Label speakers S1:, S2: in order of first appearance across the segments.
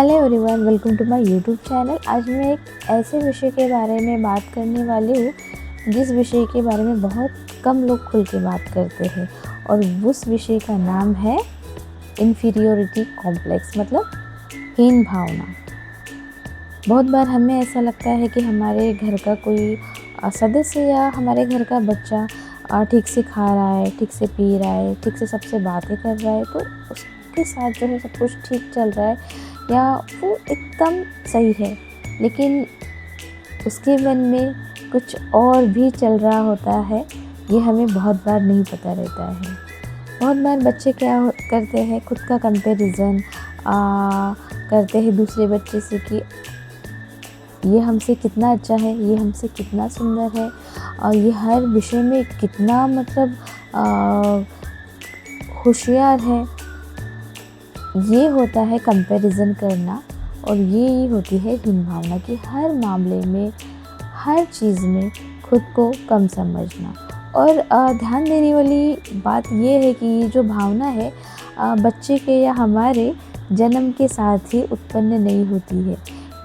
S1: Hello everyone, welcome to my YouTube channel. आज मैं एक ऐसे विषय के बारे में बात करने वाली हूँ जिस विषय के बारे में बहुत कम लोग खुल के बात करते हैं, और उस विषय का नाम है इन्फीरियोरिटी कॉम्प्लेक्स, मतलब हीन भावना। बहुत बार हमें ऐसा लगता है कि हमारे घर का कोई सदस्य या हमारे घर का बच्चा ठीक से खा रहा है, ठीक से पी रहा है, ठीक से सबसे बातें कर रहा है, तो उसके साथ जो है सब कुछ ठीक चल रहा है या वो एकदम सही है, लेकिन उसके मन में कुछ और भी चल रहा होता है। ये हमें बहुत बार नहीं पता रहता है। बहुत बार बच्चे क्या करते हैं, खुद का कंपैरिजन करते हैं दूसरे बच्चे से कि ये हमसे कितना अच्छा है, ये हमसे कितना सुंदर है, और ये हर विषय में कितना मतलब होशियार है। ये होता है कंपैरिजन करना, और ये ही होती है हीन भावना कि हर मामले में, हर चीज़ में खुद को कम समझना। और ध्यान देने वाली बात ये है कि ये जो भावना है बच्चे के या हमारे जन्म के साथ ही उत्पन्न नहीं होती है।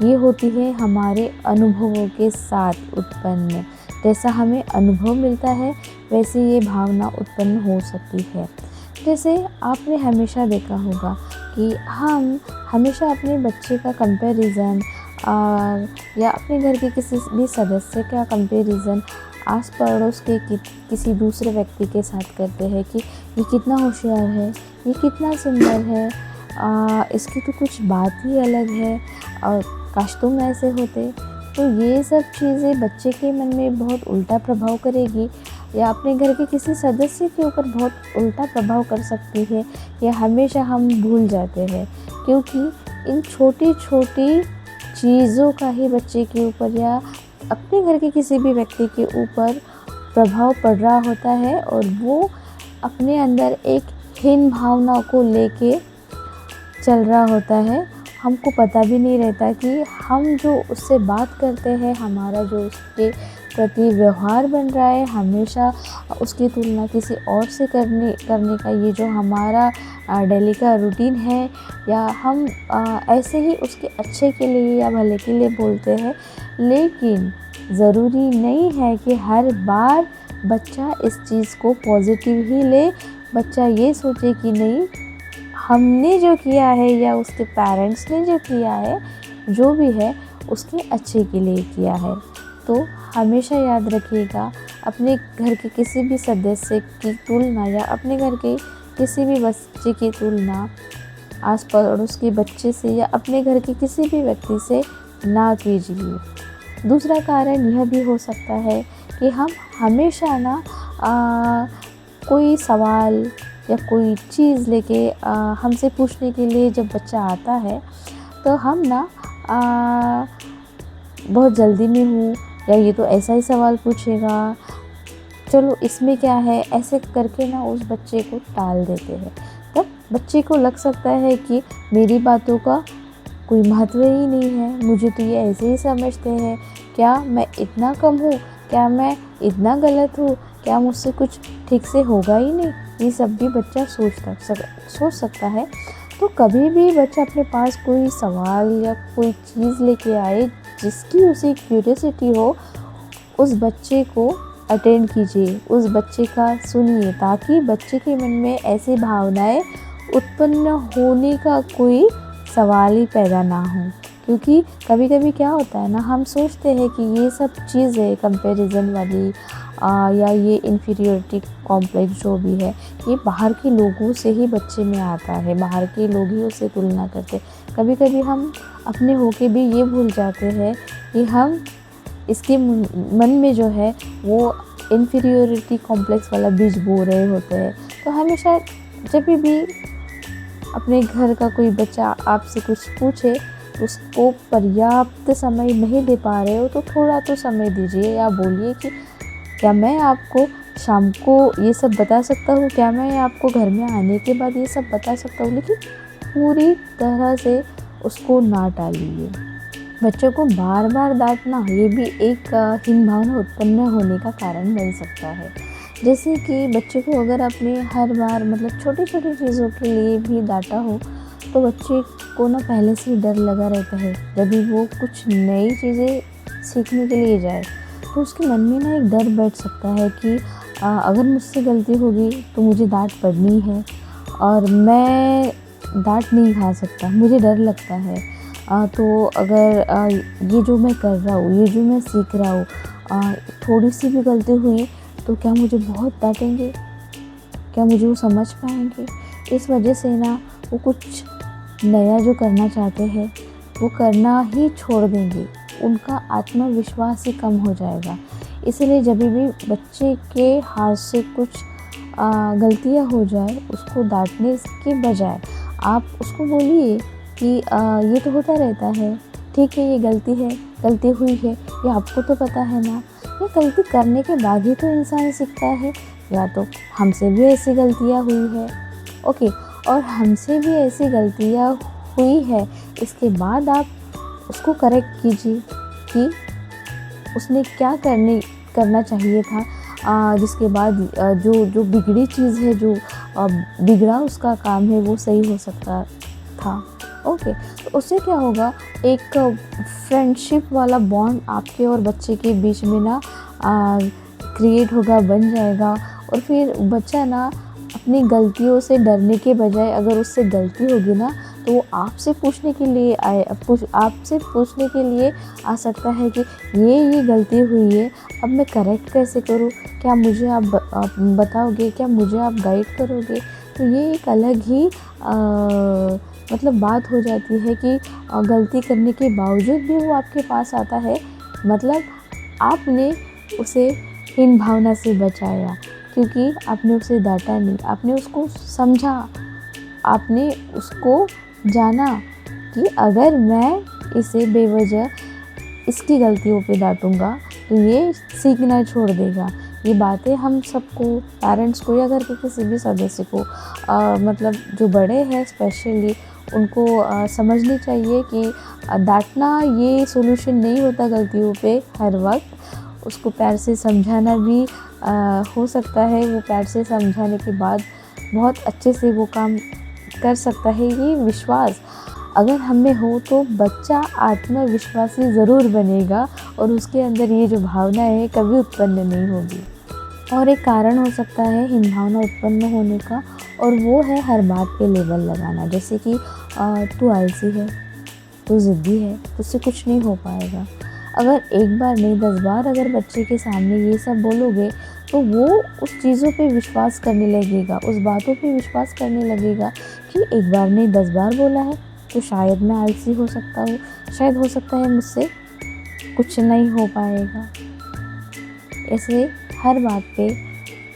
S1: ये होती है हमारे अनुभवों के साथ उत्पन्न। जैसा हमें अनुभव मिलता है वैसे ये भावना उत्पन्न हो सकती है। जैसे आपने हमेशा देखा होगा कि हम हमेशा अपने बच्चे का कंपैरिजन या अपने घर के किसी भी सदस्य का कंपैरिजन आस पड़ोस के किसी दूसरे व्यक्ति के साथ करते हैं कि ये कितना होशियार है, ये कितना सुंदर है, इसकी तो कुछ बात ही अलग है, और काश तुम ऐसे होते। तो ये सब चीज़ें बच्चे के मन में बहुत उल्टा प्रभाव करेगी, या अपने घर के किसी सदस्य के ऊपर बहुत उल्टा प्रभाव कर सकती है। यह हमेशा हम भूल जाते हैं, क्योंकि इन छोटी छोटी चीज़ों का ही बच्चे के ऊपर या अपने घर के किसी भी व्यक्ति के ऊपर प्रभाव पड़ रहा होता है, और वो अपने अंदर एक हीन भावना को लेके चल रहा होता है। हमको पता भी नहीं रहता कि हम जो उससे बात करते हैं, हमारा जो उसके प्रति व्यवहार बन रहा है, हमेशा उसकी तुलना किसी और से करने का ये जो हमारा डेली का रूटीन है, या हम ऐसे ही उसके अच्छे के लिए या भले के लिए बोलते हैं। लेकिन ज़रूरी नहीं है कि हर बार बच्चा इस चीज़ को पॉजिटिव ही ले। बच्चा ये सोचे कि नहीं, हमने जो किया है या उसके पेरेंट्स ने जो किया है, जो भी है उसके अच्छे के लिए किया है। तो हमेशा याद रखिएगा, अपने घर के किसी भी सदस्य की तुलना या अपने घर के किसी भी बच्चे की तुलना आस पड़ोस के बच्चे से या अपने घर के किसी भी व्यक्ति से ना कीजिए। दूसरा कारण यह भी हो सकता है कि हम हमेशा ना कोई सवाल या कोई चीज़ लेके हमसे पूछने के लिए जब बच्चा आता है, तो हम ना बहुत जल्दी में हूँ, या ये तो ऐसा ही सवाल पूछेगा, चलो इसमें क्या है, ऐसे करके ना उस बच्चे को टाल देते हैं। तब बच्चे को लग सकता है कि मेरी बातों का कोई महत्व ही नहीं है, मुझे तो ये ऐसे ही समझते हैं, क्या मैं इतना कम हूँ, क्या मैं इतना गलत हूँ, क्या मुझसे कुछ ठीक से होगा ही नहीं। ये सब भी बच्चा सोच सकता है। तो कभी भी बच्चा अपने पास कोई सवाल या कोई चीज़ लेके आए जिसकी उसे क्यूरियोसिटी हो, उस बच्चे को अटेंड कीजिए, उस बच्चे का सुनिए, ताकि बच्चे के मन में ऐसी भावनाएं उत्पन्न होने का कोई सवाल ही पैदा ना हो। क्योंकि कभी कभी क्या होता है ना, हम सोचते हैं कि ये सब चीज़ें कंपैरिजन वाली या ये इन्फीरियोरिटी कॉम्प्लेक्स जो भी है, ये बाहर के लोगों से ही बच्चे में आता है, बाहर के लोग ही उससे तुलना करते। कभी कभी हम अपने होके भी ये भूल जाते हैं कि हम इसके मन में जो है वो इन्फीरियोरिटी कॉम्प्लेक्स वाला बीज बो रहे होते हैं। तो हमेशा जब भी अपने घर का कोई बच्चा आपसे कुछ पूछे, उसको पर्याप्त समय नहीं दे पा रहे हो, तो थोड़ा तो समय दीजिए, या बोलिए कि क्या मैं आपको शाम को ये सब बता सकता हूँ, क्या मैं आपको घर में आने के बाद ये सब बता सकता हूँ। लेकिन पूरी तरह से उसको ना टालिए। बच्चों को बार बार डांटना ये भी एक हीन भावना उत्पन्न होने का कारण बन सकता है। जैसे कि बच्चे को अगर आपने हर बार मतलब छोटी छोटी चीज़ों के लिए भी डांटा हो, तो बच्चे को ना पहले से ही डर लगा रहता है। जब भी वो कुछ नई चीज़ें सीखने के लिए जाए तो उसके मन में ना एक डर बैठ सकता है कि अगर मुझसे गलती होगी तो मुझे डाँट पड़नी है और मैं डाँट नहीं खा सकता, मुझे डर लगता है। तो अगर ये जो मैं कर रहा हूँ, ये जो मैं सीख रहा हूँ, थोड़ी सी भी गलती हुई तो क्या मुझे बहुत डाँटेंगे? क्या मुझे वो समझ पाएँगे? इस वजह से ना वो कुछ नया जो करना चाहते हैं वो करना ही छोड़ देंगे, उनका आत्मविश्वास ही कम हो जाएगा। इसलिए जब भी बच्चे के हाथ से कुछ गलतियाँ हो जाए, उसको डाँटने के बजाय आप उसको बोलिए कि ये तो होता रहता है, ठीक है, ये गलती है, गलती हुई है, ये आपको तो पता है ना। ये गलती करने के बाद ही तो इंसान सीखता है। या तो हमसे भी ऐसी गलतियाँ हुई है, ओके, और हमसे भी ऐसी गलतियाँ हुई है, इसके बाद आप उसको करेक्ट कीजिए कि उसने क्या करना चाहिए था, जिसके बाद जो बिगड़ी चीज़ है, जो बिगड़ा उसका काम है, वो सही हो सकता था। ओके, तो उससे क्या होगा, एक फ्रेंडशिप वाला बॉन्ड आपके और बच्चे के बीच में ना क्रिएट होगा, बन जाएगा। और फिर बच्चा ना अपनी गलतियों से डरने के बजाय अगर उससे गलती होगी ना तो वो आपसे पूछने के लिए आ सकता है कि ये गलती हुई है, अब मैं करेक्ट कैसे करूँ, क्या मुझे आप बताओगे, क्या मुझे आप गाइड करोगे। तो ये एक अलग ही मतलब बात हो जाती है कि गलती करने के बावजूद भी वो आपके पास आता है, मतलब आपने उसे हीन भावना से बचाया, क्योंकि आपने उसे डांटा नहीं, आपने उसको समझा, आपने उसको जाना कि अगर मैं इसे बेवजह इसकी गलतियों पे डांटूंगा तो ये सीखना छोड़ देगा। ये बातें हम सबको, पेरेंट्स को या घर के किसी भी सदस्य को मतलब जो बड़े हैं स्पेशली, उनको समझनी चाहिए कि डांटना ये सॉल्यूशन नहीं होता गलतियों पे हर वक्त। उसको प्यार से समझाना भी हो सकता है, वो प्यार से समझाने के बाद बहुत अच्छे से वो काम कर सकता है। ये विश्वास अगर हमें हो तो बच्चा आत्मविश्वासी ज़रूर बनेगा और उसके अंदर ये जो भावना है कभी उत्पन्न नहीं होगी। और एक कारण हो सकता है हीन भावना उत्पन्न होने का, और वो है हर बात पे लेबल लगाना। जैसे कि तू आलसी है, तू ज़िद्दी है, तुझसे कुछ नहीं हो पाएगा। अगर एक बार नहीं 10 बार अगर बच्चे के सामने ये सब बोलोगे तो वो उस चीज़ों पे विश्वास करने लगेगा, उस बातों पे विश्वास करने लगेगा कि एक बार नहीं 10 बार बोला है तो शायद मैं आलसी हो सकता हूँ, शायद हो सकता है मुझसे कुछ नहीं हो पाएगा। ऐसे हर बात पे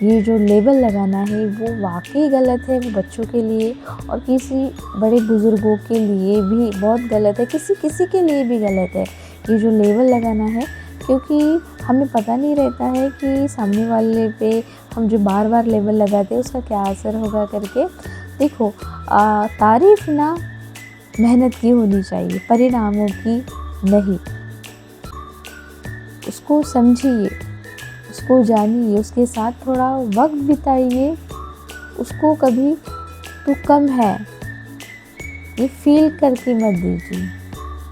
S1: ये जो लेबल लगाना है वो वाकई गलत है, वो बच्चों के लिए और किसी बड़े बुज़ुर्गों के लिए भी बहुत गलत है, किसी के लिए भी गलत है ये जो लेबल लगाना है। क्योंकि हमें पता नहीं रहता है कि सामने वाले पे हम जो बार बार लेबल लगाते हैं उसका क्या असर होगा करके। देखो, तारीफ़ ना मेहनत की होनी चाहिए, परिणामों की नहीं। उसको समझिए, उसको जानिए, उसके साथ थोड़ा वक्त बिताइए, उसको कभी तू कम है ये फील करके मत दीजिए।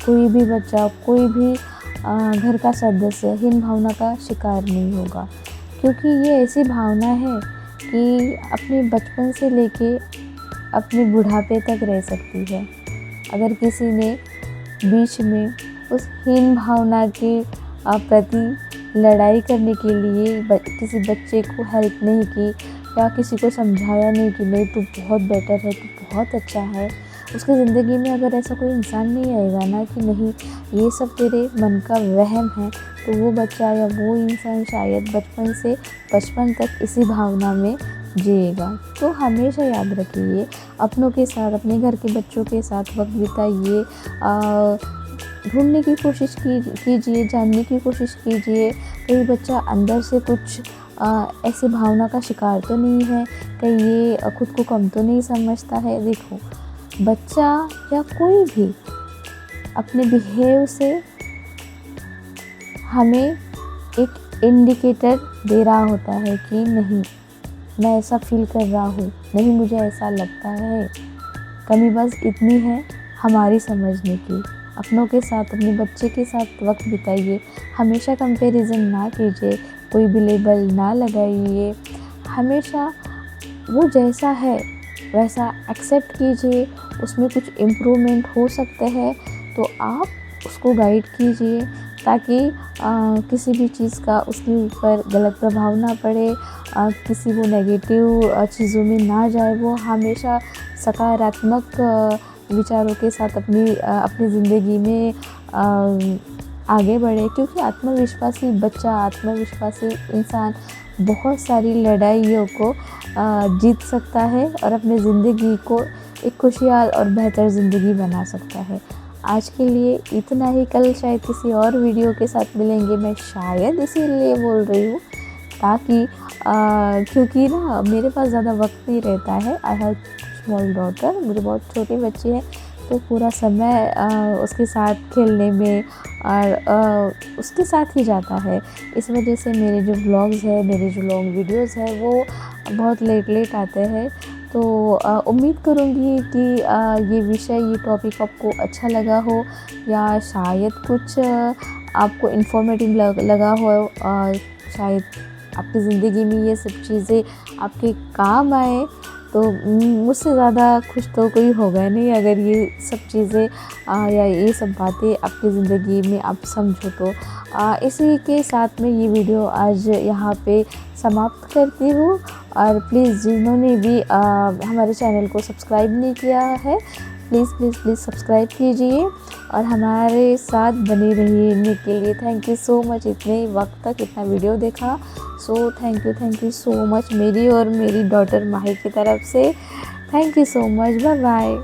S1: कोई भी बच्चा, कोई भी घर का सदस्य हीन भावना का शिकार नहीं होगा, क्योंकि ये ऐसी भावना है कि अपने बचपन से लेके अपने बुढ़ापे तक रह सकती है। अगर किसी ने बीच में उस हीन भावना के प्रति लड़ाई करने के लिए किसी बच्चे को हेल्प नहीं की या किसी को समझाया नहीं कि नहीं तू बहुत बेटर है, तू बहुत अच्छा है, उसकी ज़िंदगी में अगर ऐसा कोई इंसान नहीं आएगा ना कि नहीं ये सब तेरे मन का वहम है, तो वो बच्चा या वो इंसान शायद बचपन तक इसी भावना में जिएगा। तो हमेशा याद रखिए, अपनों के साथ, अपने घर के बच्चों के साथ वक्त बिताइए, ढूंढने की कोशिश कीजिए, जानने की कोशिश कीजिए कहीं बच्चा अंदर से कुछ ऐसी भावना का शिकार तो नहीं है, कहीं ये खुद को कम तो नहीं समझता है। देखो, बच्चा या कोई भी अपने बिहेव से हमें एक इंडिकेटर दे रहा होता है कि नहीं मैं ऐसा फील कर रहा हूँ, नहीं मुझे ऐसा लगता है। कमी बस इतनी है हमारी समझने की। अपनों के साथ, अपने बच्चे के साथ वक्त बिताइए, हमेशा कंपैरिजन ना कीजिए, कोई भी लेबल ना लगाइए, हमेशा वो जैसा है वैसा एक्सेप्ट कीजिए। उसमें कुछ इम्प्रूवमेंट हो सकते हैं तो आप उसको गाइड कीजिए, ताकि किसी भी चीज़ का उसके ऊपर गलत प्रभाव ना पड़े, किसी वो नेगेटिव चीज़ों में ना जाए। वो हमेशा सकारात्मक विचारों के साथ अपनी ज़िंदगी में आगे बढ़े, क्योंकि आत्मविश्वासी बच्चा, आत्मविश्वासी इंसान बहुत सारी लड़ाइयों को जीत सकता है और अपनी ज़िंदगी को एक खुशहाल और बेहतर ज़िंदगी बना सकता है। आज के लिए इतना ही, कल शायद किसी और वीडियो के साथ मिलेंगे। मैं शायद इसीलिए बोल रही हूँ ताकि क्योंकि ना मेरे पास ज़्यादा वक्त नहीं रहता है। आई हैव स्मॉल डॉटर, मेरी बहुत छोटी बच्ची है, तो पूरा समय उसके साथ खेलने में और उसके साथ ही जाता है। इस वजह से मेरे जो व्लॉग्स है, मेरे जो लॉन्ग वीडियोस है वो बहुत लेट आते हैं। तो उम्मीद करूँगी कि ये विषय, ये टॉपिक आपको अच्छा लगा हो, या शायद कुछ आपको इन्फॉर्मेटिव लगा हो। शायद आपकी ज़िंदगी में ये सब चीज़ें आपके काम आए, तो मुझसे ज़्यादा खुश तो कोई होगा नहीं अगर ये सब चीज़ें या ये सब बातें आपकी ज़िंदगी में आप समझो तो। इसी के साथ में ये वीडियो आज यहाँ पे समाप्त करती हूँ। और प्लीज़ जिन्होंने भी हमारे चैनल को सब्सक्राइब नहीं किया है, प्लीज़ सब्सक्राइब कीजिए और हमारे साथ बने रहने के लिए थैंक यू सो मच। इतने वक्त तक इतना वीडियो देखा, so thank you so much मेरी और मेरी डॉटर माही की तरफ से। Thank you so much, bye bye.